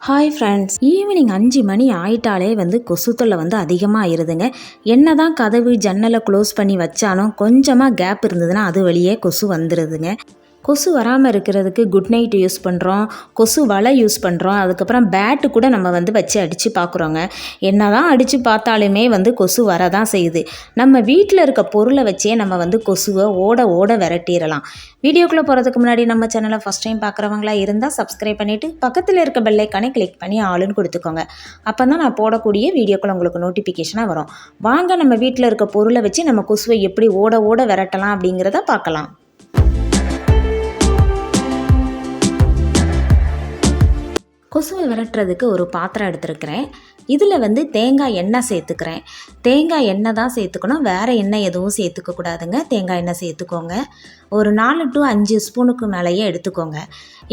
Hi friends, evening 5 மணி ஆயிட்டாலே கொசு தொல்லை அதிகமாக ஆயிருதுங்க. என்ன தான் கதவு ஜன்னலை க்ளோஸ் பண்ணி வச்சாலும் கொஞ்சமாக கேப் இருந்ததுன்னா அது வழியே கொசு வந்துடுதுங்க. கொசு வராமல் இருக்கிறதுக்கு குட் நைட் யூஸ் பண்ணுறோம், கொசு வலை யூஸ் பண்ணுறோம், அதுக்கப்புறம் பேட்டு கூட நம்ம வச்சு அடித்து பார்க்குறோங்க. என்ன தான் அடித்து பார்த்தாலுமே கொசு வரதான் செய்யுது. நம்ம வீட்டில் இருக்க பொருளை வச்சே நம்ம கொசுவை ஓட ஓட விரட்டிடலாம். வீடியோக்குள்ளே போகிறதுக்கு முன்னாடி நம்ம சேனலை ஃபஸ்ட் டைம் பார்க்குறவங்களா இருந்தால் சப்ஸ்கிரைப் பண்ணிவிட்டு பக்கத்தில் இருக்க பெல் ஐக்கானை கிளிக் பண்ணி ஆளுன்னு கொடுத்துக்கோங்க. அப்போ தான் நான் போடக்கூடிய வீடியோக்குள்ள உங்களுக்கு நோட்டிஃபிகேஷனாக வரும். வாங்க நம்ம வீட்டில் இருக்க பொருளை வச்சு நம்ம கொசுவை எப்படி ஓட ஓட விரட்டலாம் அப்படிங்கிறத பார்க்கலாம். கொசுவை விரட்டுறதுக்கு ஒரு பாத்திரம் எடுத்துருக்கிறேன். இதில் தேங்காய் எண்ணெய் சேர்த்துக்கிறேன். தேங்காய் எண்ணெய் தான் சேர்த்துக்கணும், வேறு எண்ணெய் எதுவும் சேர்த்துக்கக்கூடாதுங்க. தேங்காய் எண்ணெய் சேர்த்துக்கோங்க. ஒரு 4 to 5 ஸ்பூனுக்கு மேலேயே எடுத்துக்கோங்க.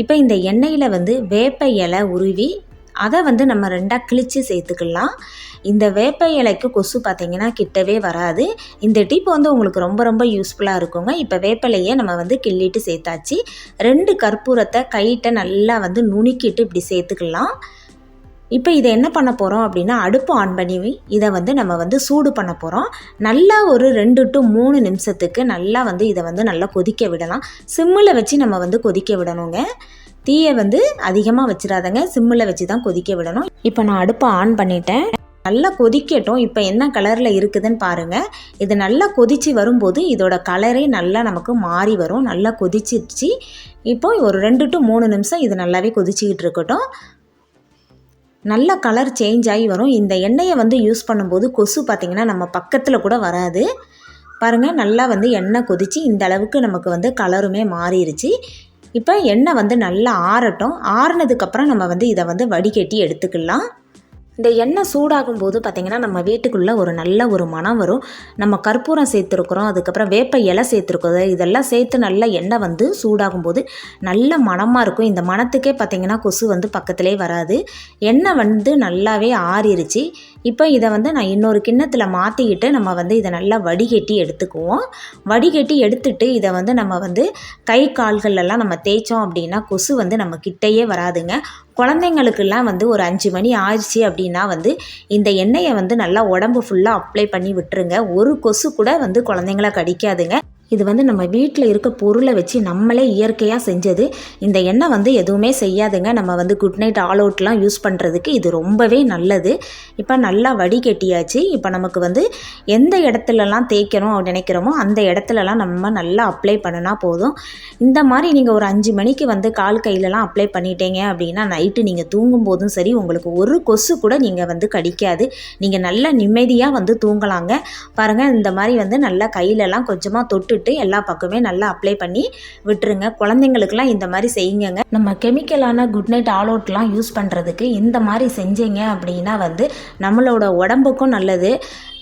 இப்போ இந்த எண்ணெயில் வேப்ப இலை உருவி அதை நம்ம 2ஆக கிழித்து சேர்த்துக்கலாம். இந்த வேப்ப இலைக்கு கொசு பார்த்திங்கன்னா கிட்டவே வராது. இந்த டிப் உங்களுக்கு ரொம்ப ரொம்ப யூஸ்ஃபுல்லாக இருக்குங்க. இப்போ வேப்பிலையே நம்ம கிள்ளிட்டு சேர்த்தாச்சு. 2 கற்பூரத்தை கையிட்ட நல்லா நுணுக்கிட்டு இப்படி சேர்த்துக்கலாம். இப்போ இதை என்ன பண்ண போகிறோம் அப்படின்னா, அடுப்பு ஆன் பண்ணி இதை நம்ம சூடு பண்ண போகிறோம். நல்லா ஒரு 2 to 3 நிமிஷத்துக்கு நல்லா இதை நல்லா கொதிக்க விடலாம். சிம்மில் வச்சு நம்ம கொதிக்க விடணுங்க. தீயை அதிகமாக வச்சிடாதங்க, சிம்மில் வச்சு தான் கொதிக்க விடணும். இப்போ நான் அடுப்பை ஆன் பண்ணிட்டேன். நல்லா கொதிக்கட்டும். இப்போ என்ன கலரில் இருக்குதுன்னு பாருங்கள். இது நல்லா கொதித்து வரும்போது இதோட கலரே நல்லா நமக்கு மாறி வரும். நல்லா கொதிச்சிடுச்சு. இப்போ ஒரு 2 to 3 நிமிஷம் இது நல்லாவே கொதிச்சிக்கிட்டு இருக்கட்டும். நல்ல கலர் சேஞ்ச் ஆகி வரும். இந்த எண்ணெயை யூஸ் பண்ணும்போது கொசு பார்த்திங்கன்னா நம்ம பக்கத்தில் கூட வராது. பாருங்கள், நல்லா எண்ணெய் கொதித்து இந்த அளவுக்கு நமக்கு கலருமே மாறிடுச்சு. இப்போ எண்ணெய் நல்லா ஆறட்டும். ஆறுனதுக்கப்புறம் நம்ம இதை வடிகட்டி எடுத்துக்கலாம். இந்த எண்ணெய் சூடாகும் போது பார்த்திங்கன்னா நம்ம வீட்டுக்குள்ளே ஒரு நல்ல ஒரு மனம் வரும். நம்ம கற்பூரம் சேர்த்துருக்குறோம், அதுக்கப்புறம் வேப்ப இலை சேர்த்துருக்கோம். இதெல்லாம் சேர்த்து நல்லா எண்ணெய் சூடாகும் போது நல்ல மணமாக இருக்கும். இந்த மணத்துக்கே பார்த்திங்கன்னா கொசு பக்கத்திலே வராது. எண்ணெய் நல்லாவே ஆறிடுச்சு. இப்போ இதை நான் இன்னொரு கிண்ணத்தில் மாற்றிக்கிட்டு நம்ம இதை நல்லா வடிகட்டி எடுத்துக்குவோம். வடிகட்டி எடுத்துட்டு இதை நம்ம கை கால்களெல்லாம் நம்ம தேய்ச்சோம் அப்படின்னா கொசு நம்ம கிட்டையே வராதுங்க. குழந்தைங்களுக்கெல்லாம் ஒரு 5 மணி ஆயிடுச்சு அப்படின்னா இந்த எண்ணெயை நல்லா உடம்பு ஃபுல்லாக அப்ளை பண்ணி விட்டுருங்க. ஒரு கொசு கூட குழந்தைங்கள கடிக்காதுங்க. இது நம்ம வீட்டில் இருக்க பொருளை வச்சு நம்மளே இயற்கையாக செஞ்சது. இந்த எண்ணெய் எதுவுமே செய்யாதுங்க. நம்ம குட் நைட் ஆல் அவுட்லாம் யூஸ் பண்ணுறதுக்கு இது ரொம்பவே நல்லது. இப்போ நல்லா வடிகட்டியாச்சு. இப்போ நமக்கு எந்த இடத்துலலாம் தேய்க்கணும் நினைக்கிறோமோ அந்த இடத்துலலாம் நம்ம நல்லா அப்ளை பண்ணினா போதும். இந்த மாதிரி நீங்கள் ஒரு 5 மணிக்கு கால் கையிலலாம் அப்ளை பண்ணிட்டீங்க அப்படின்னா நைட்டு நீங்கள் தூங்கும் போதும் சரி உங்களுக்கு ஒரு கொசு கூட நீங்கள் கடிக்காது. நீங்கள் நல்லா நிம்மதியாக தூங்கலாங்க. பாருங்கள், இந்த மாதிரி நல்லா கையிலலாம் கொஞ்சமாக தொட்டு எல்லா பக்கமே நல்லா அப்ளை பண்ணி விட்டுருங்க. குழந்தைங்களுக்குலாம் இந்த மாதிரி செய்யுங்க. நம்ம கெமிக்கலான குட் நைட் ஆல் அவுட்லாம் யூஸ் பண்ணுறதுக்கு இந்த மாதிரி செஞ்சீங்க அப்படின்னா நம்மளோட உடம்புக்கும் நல்லது,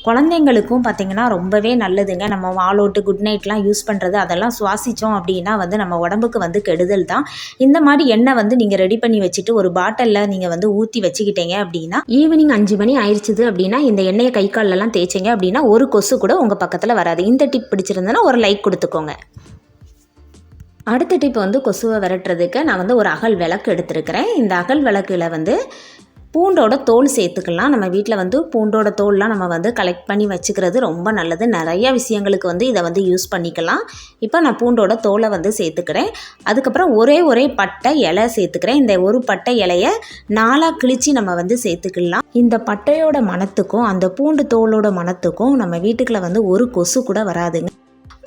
குழந்தைங்களுக்கும் பார்த்திங்கன்னா ரொம்பவே நல்லதுங்க. நம்ம ஆல் அவுட்டு குட் நைட்லாம் யூஸ் பண்ணுறது அதெல்லாம் சுவாசித்தோம் அப்படின்னா நம்ம உடம்புக்கு கெடுதல் தான். இந்த மாதிரி எண்ணெய் நீங்கள் ரெடி பண்ணி வச்சுட்டு ஒரு பாட்டிலில் நீங்கள் ஊற்றி வச்சுக்கிட்டீங்க அப்படின்னா ஈவினிங் 5 மணி ஆயிடுச்சுது அப்படின்னா இந்த எண்ணெயை கை காலெல்லாம் தேய்ச்சிங்க அப்படின்னா ஒரு கொசு கூட உங்கள் பக்கத்தில் வராது. இந்த டிப் பிடிச்சிருந்ததுன்னா ஒரு லைக் கொடுத்துக்கோங்க. அடுத்த டிப் கொசுவை விரட்டுறதுக்கு நான் ஒரு அகல் விளக்கு எடுத்துருக்கிறேன். இந்த அகல் விளக்கில் பூண்டோட தோல் சேர்த்துக்கலாம். நம்ம வீட்டில் பூண்டோட தோல்லாம் நம்ம கலெக்ட் பண்ணி வச்சுக்கிறது ரொம்ப நல்லது. நிறைய விஷயங்களுக்கு இதை யூஸ் பண்ணிக்கலாம். இப்போ நான் பூண்டோட தோலை சேர்த்துக்கிறேன். அதுக்கப்புறம் ஒரே பட்டை இலை சேர்த்துக்கிறேன். இந்த ஒரு பட்டை இலையை 4ஆக கிழித்து நம்ம சேர்த்துக்கலாம். இந்த பட்டையோட மணத்துக்கும் அந்த பூண்டு தோலோட மணத்துக்கும் நம்ம வீட்டுக்குள்ளே ஒரு கொசு கூட வராதுங்க.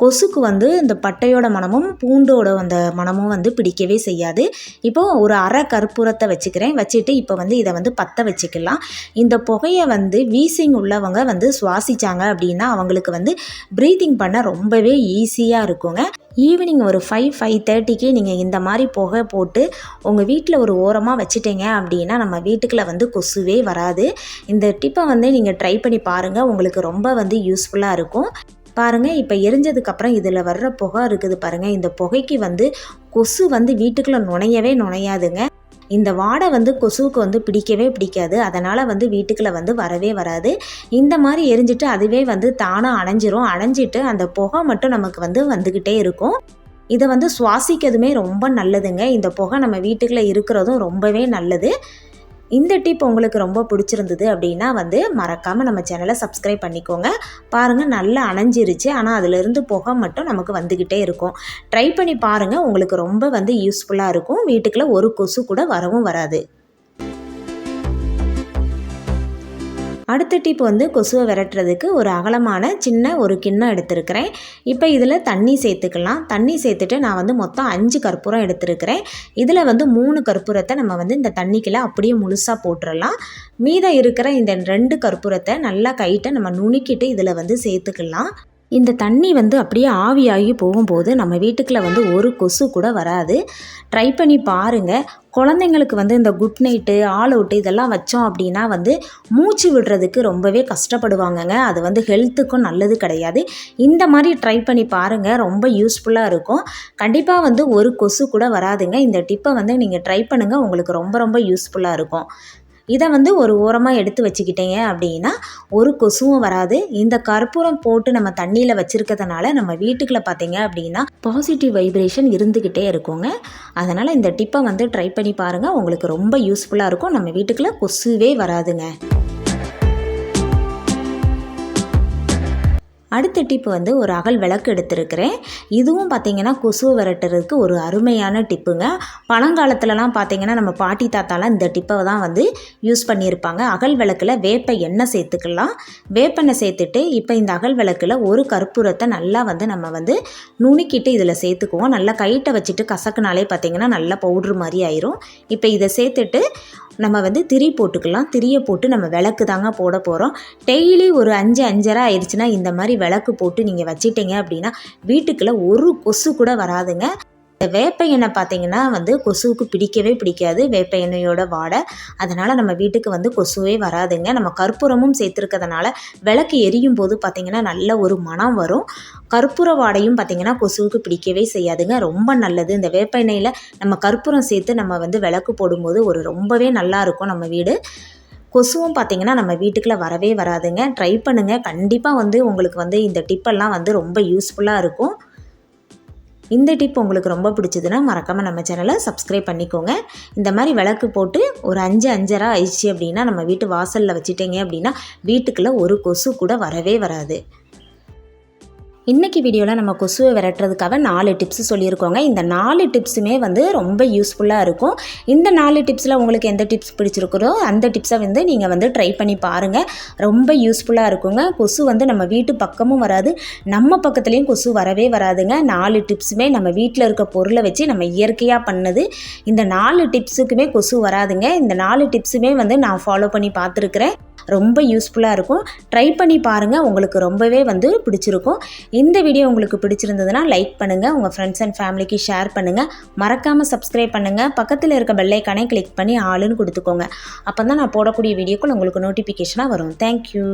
கொசுக்கு இந்த பட்டையோட மணமும் பூண்டோட அந்த மணமும் பிடிக்கவே செய்யாது. இப்போது ஒரு அரை கற்பூரத்தை வச்சுக்கிறேன். வச்சுட்டு இப்போ இதை பற்ற வச்சுக்கலாம். இந்த புகையை வீசிங் உள்ளவங்க சுவாசித்தாங்க அப்படின்னா அவங்களுக்கு ப்ரீத்திங் பண்ண ரொம்பவே ஈஸியாக இருக்குங்க. ஈவினிங் ஒரு 5-5:30க்கு நீங்கள் இந்த மாதிரி புகை போட்டு உங்கள் வீட்டில் ஒரு ஓரமாக வச்சுட்டீங்க அப்படின்னா நம்ம வீட்டுக்குள்ளே கொசுவே வராது. இந்த டிப்பை நீங்கள் ட்ரை பண்ணி பாருங்கள். உங்களுக்கு ரொம்ப யூஸ்ஃபுல்லாக இருக்கும். பாருங்கள், இப்போ எரிஞ்சதுக்கப்புறம் இதில் வர்ற புகை இருக்குது பாருங்கள். இந்த புகைக்கு கொசு வீட்டுக்குள்ளே நுழையாதுங்க. இந்த வாடை கொசுவுக்கு பிடிக்கவே பிடிக்காது. அதனால் வீட்டுக்குள்ளே வரவே வராது. இந்த மாதிரி எரிஞ்சிட்டு அதுவே தானாக அணைஞ்சிட்டு அந்த புகை மட்டும் நமக்கு வந்துக்கிட்டே இருக்கும். இதை சுவாசிக்கிறதுமே ரொம்ப நல்லதுங்க. இந்த புகை நம்ம வீட்டுக்குள்ளே இருக்கிறதும் ரொம்பவே நல்லது. இந்த டிப் உங்களுக்கு ரொம்ப பிடிச்சிருந்தது அப்படின்னா வந்து மறக்காமல் நம்ம சேனலை சப்ஸ்கிரைப் பண்ணிக்கோங்க. பாருங்கள் நல்லா அணைஞ்சிருச்சு, ஆனால் அதிலிருந்து புகை மட்டும் நமக்கு வந்துக்கிட்டே இருக்கும். ட்ரை பண்ணி பாருங்கள், உங்களுக்கு ரொம்ப வந்து யூஸ்ஃபுல்லாக இருக்கும். வீட்டுக்குள்ளே ஒரு கொசு கூட வரவும் வராது. அடுத்த டிப் வந்து கொசுவை விரட்டுறதுக்கு ஒரு அகலமான சின்ன ஒரு கிண்ணம் எடுத்துருக்கிறேன். இப்போ இதில் தண்ணி சேர்த்துக்கலாம். தண்ணி சேர்த்துட்டு நான் வந்து மொத்தம் 5 கற்பூரம் எடுத்துருக்கிறேன். இதில் வந்து 3 கற்பூரத்தை நம்ம வந்து இந்த தண்ணிக்குள்ளே அப்படியே முழுசாக போட்டுடலாம். மீதம் இருக்கிற இந்த 2 கற்பூரத்தை நல்லா கைட்ட நம்ம நுணுக்கிட்டு இதில் வந்து சேர்த்துக்கலாம். இந்த தண்ணி வந்து அப்படியே ஆவியாகி போகும்போது நம்ம வீட்டுக்குள்ளே வந்து ஒரு கொசு கூட வராது. ட்ரை பண்ணி பாருங்கள். குழந்தைங்களுக்கு வந்து இந்த குட் நைட்டு, ஆல் அவுட்டு இதெல்லாம் வச்சோம் அப்படின்னா வந்து மூச்சு விடுறதுக்கு ரொம்பவே கஷ்டப்படுவாங்கங்க. அது வந்து ஹெல்த்துக்கும் நல்லது கிடையாது. இந்த மாதிரி ட்ரை பண்ணி பாருங்கள், ரொம்ப யூஸ்ஃபுல்லாக இருக்கும். கண்டிப்பாக வந்து ஒரு கொசு கூட வராதுங்க. இந்த டிப்பை வந்து நீங்கள் ட்ரை பண்ணுங்கள், உங்களுக்கு ரொம்ப ரொம்ப யூஸ்ஃபுல்லாக இருக்கும். இதை வந்து ஒரு ஓரமாக எடுத்து வச்சுக்கிட்டீங்க அப்படின்னா ஒரு கொசுவும் வராது. இந்த கற்பூரம் போட்டு நம்ம தண்ணியில் வச்சுருக்கிறதுனால நம்ம வீட்டுக்குள்ளே பார்த்தீங்க அப்படின்னா பாசிட்டிவ் வைப்ரேஷன் இருந்துக்கிட்டே இருக்குங்க. அதனால் இந்த டிப்பை வந்து ட்ரை பண்ணி பாருங்கள், உங்களுக்கு ரொம்ப யூஸ்ஃபுல்லாக இருக்கும். நம்ம வீட்டுக்குள்ளே கொசுவே வராதுங்க. அடுத்த டிப்பு வந்து ஒரு அகல் விளக்கு எடுத்துருக்கிறேன். இதுவும் பார்த்திங்கன்னா கொசுவை விரட்டுறதுக்கு ஒரு அருமையான டிப்புங்க. பழங்காலத்துலலாம் பார்த்திங்கன்னா நம்ம பாட்டி தாத்தாலாம் இந்த டிப்பை தான் வந்து யூஸ் பண்ணியிருப்பாங்க. அகல் விளக்கில் வேப்ப எண்ணெய் சேர்த்துக்கலாம். வேப்பெண்ணெய் சேர்த்துட்டு இப்போ இந்த அகல் விளக்கில் ஒரு கற்பூரத்தை நல்லா வந்து நம்ம வந்து நுணுக்கிட்டு இதில் சேர்த்துக்குவோம். நல்லா கைட்டை வச்சுட்டு கசக்குனாலே பார்த்திங்கன்னா நல்லா பவுட்ரு மாதிரி ஆயிரும். இப்போ இதை சேர்த்துட்டு நம்ம வந்து திரி போட்டுக்கலாம். திரியை போட்டு நம்ம விளக்கு தாங்க போட போகிறோம். டெய்லி ஒரு 5 5:30 ஆயிடுச்சுன்னா இந்த மாதிரி விளக்கு போட்டு நீங்கள் வச்சிட்டிங்க அப்படின்னா வீட்டுக்குள்ளே ஒரு கொசு கூட வராதுங்க. இந்த வேப்ப எண்ணெய் பார்த்திங்கன்னா வந்து கொசுவுக்கு பிடிக்கவே பிடிக்காது, வேப்ப எண்ணெயோட வாடை. அதனால் நம்ம வீட்டுக்கு வந்து கொசுவே வராதுங்க. நம்ம கற்பூரமும் சேர்த்துருக்கிறதுனால விளக்கு எரியும் போது பார்த்திங்கன்னா நல்ல ஒரு மனம் வரும். கற்பூர வாடையும் பார்த்திங்கன்னா கொசுவுக்கு பிடிக்கவே செய்யாதுங்க. ரொம்ப நல்லது. இந்த வேப்ப எண்ணெயில் நம்ம கற்பூரம் சேர்த்து நம்ம வந்து விளக்கு போடும்போது ஒரு ரொம்பவே நல்லாயிருக்கும் நம்ம வீடு. கொசுவும் பார்த்திங்கன்னா நம்ம வீட்டுக்குள்ளே வரவே வராதுங்க. ட்ரை பண்ணுங்கள். கண்டிப்பாக வந்து உங்களுக்கு வந்து இந்த டிப்பெல்லாம் வந்து ரொம்ப யூஸ்ஃபுல்லாக இருக்கும். இந்த டிப் உங்களுக்கு ரொம்ப பிடிச்சதுன்னா மறக்காமல் நம்ம சேனலை சப்ஸ்கிரைப் பண்ணிக்கோங்க. இந்த மாதிரி விளக்கு போட்டு ஒரு 5 5:30 ஆயிடுச்சு அப்படின்னா நம்ம வீட்டு வாசலில் வச்சுட்டிங்க அப்படின்னா வீட்டுக்குள்ளே ஒரு கொசு கூட வரவே வராது. இன்றைக்கி வீடியோவில் நம்ம கொசுவை விரட்டுறதுக்காக 4 டிப்ஸ் சொல்லியிருக்கோங்க. இந்த 4 டிப்ஸுமே வந்து ரொம்ப யூஸ்ஃபுல்லாக இருக்கும். இந்த 4 டிப்ஸில் உங்களுக்கு எந்த டிப்ஸ் பிடிச்சிருக்கிறோ அந்த டிப்ஸை வந்து நீங்கள் வந்து ட்ரை பண்ணி பாருங்கள். ரொம்ப யூஸ்ஃபுல்லாக இருக்குங்க. கொசு வந்து நம்ம வீட்டு பக்கமும் வராது, நம்ம பக்கத்துலேயும் கொசு வரவே வராதுங்க. 4 டிப்ஸுமே நம்ம வீட்டில் இருக்க பொருளை வச்சு நம்ம இயற்கையாக பண்ணது. இந்த 4 டிப்ஸுக்குமே கொசு வராதுங்க. இந்த 4 டிப்ஸுமே வந்து நான் ஃபாலோ பண்ணி பார்த்துருக்குறேன். ரொம்ப யூஸ்ஃபுல்லாக இருக்கும். ட்ரை பண்ணி பாருங்கள், உங்களுக்கு ரொம்பவே வந்து பிடிச்சிருக்கும். இந்த வீடியோ உங்களுக்கு பிடிச்சிருந்ததுன்னா லைக் பண்ணுங்கள், உங்கள் ஃப்ரெண்ட்ஸ் அண்ட் ஃபேமிலிக்கு ஷேர் பண்ணுங்கள். மறக்காமல் சப்ஸ்கிரைப் பண்ணுங்கள். பக்கத்தில் இருக்க பெல் ஐக்கானை கிளிக் பண்ணி ஆளுன்னு கொடுத்துக்கோங்க. அப்போ தான் நான் போடக்கூடிய வீடியோக்கள் உங்களுக்கு நோட்டிஃபிகேஷனாக வரும். தேங்க்யூ.